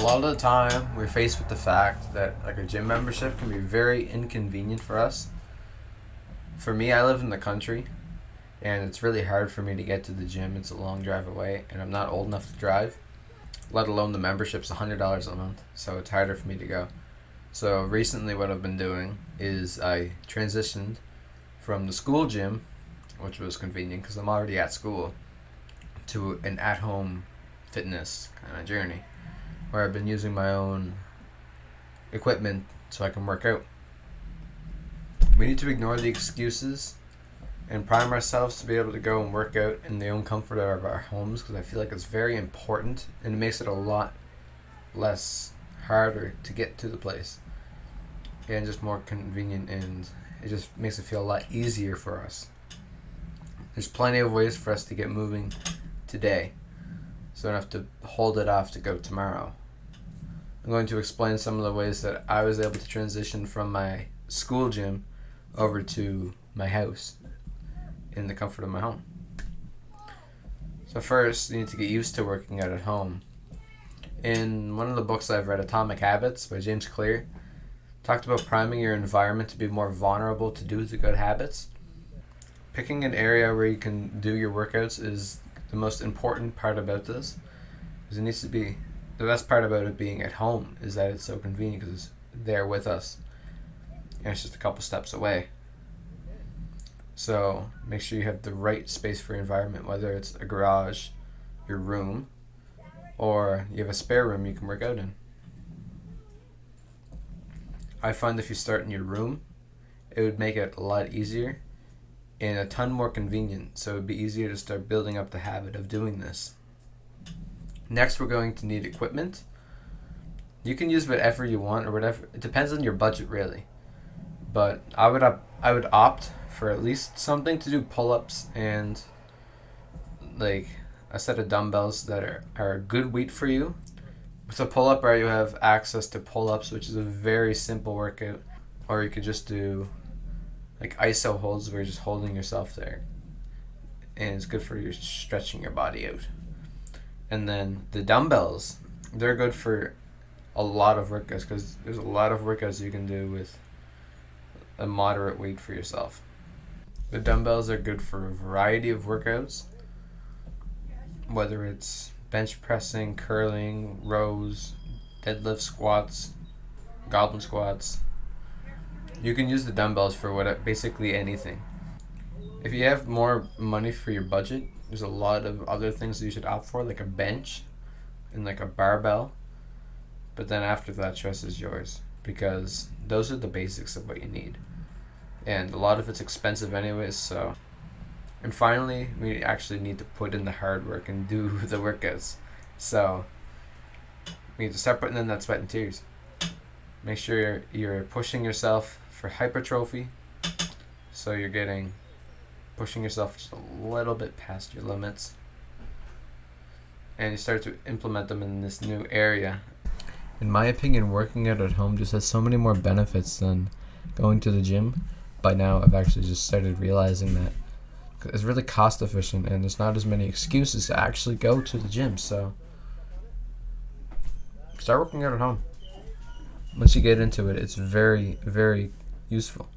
lot of the time we're faced with the fact that like a gym membership can be very inconvenient for us. For me, I live in the country and it's really hard for me to get to the gym. It's a long drive away and I'm not old enough to drive, let alone the membership's $100 a month, so it's harder for me to go. So recently what I've been doing is I transitioned from the school gym, which was convenient because I'm already at school, to an at-home fitness kind of journey where I've been using my own equipment so I can work out. We need to ignore the excuses and prime ourselves to be able to go and work out in the own comfort of our homes, because I feel like it's very important and it makes it a lot less harder to get to the place and just more convenient, and it just makes it feel a lot easier for us. There's plenty of ways for us to get moving today, so I don't have to hold it off to go tomorrow. I'm going to explain some of the ways that I was able to transition from my school gym over to my house in the comfort of my home. So first, you need to get used to working out at home. In one of the books I've read, Atomic Habits by James Clear, talked about priming your environment to be more vulnerable to do the good habits. Picking an area where you can do your workouts is the most important part about this, because it needs to be the best part about it being at home is that it's so convenient because it's there with us and it's just a couple steps away. So make sure you have the right space for your environment, whether it's a garage, your room, or you have a spare room you can work out in. I find if you start in your room, it would make it a lot easier and a ton more convenient, so it would be easier to start building up the habit of doing this. Next, we're going to need equipment. You can use whatever you want or whatever. It depends on your budget, really. But I would opt for at least something to do pull-ups and like a set of dumbbells that are a good weight for you. With a pull-up bar, you have access to pull-ups, which is a very simple workout. Or you could just do like iso holds where you're just holding yourself there. And it's good for your stretching your body out. And then the dumbbells, they're good for a lot of workouts because there's a lot of workouts you can do with a moderate weight for yourself. The dumbbells are good for a variety of workouts, whether it's bench pressing, curling, rows, deadlift squats, goblin squats. You can use the dumbbells for basically anything. If you have more money for your budget, there's a lot of other things that you should opt for, like a bench and like a barbell. But then after that, choice is yours, because those are the basics of what you need. And a lot of it's expensive anyways, so. And finally, we actually need to put in the hard work and do the workouts. So we need to start putting in that sweat and tears. Make sure you're pushing yourself for hypertrophy, so you're pushing yourself just a little bit past your limits, and you start to implement them in this new area. In my opinion, working out at home just has so many more benefits than going to the gym. By now, I've actually just started realizing that it's really cost efficient and there's not as many excuses to actually go to the gym. So start working out at home. Once you get into it, it's very, very useful.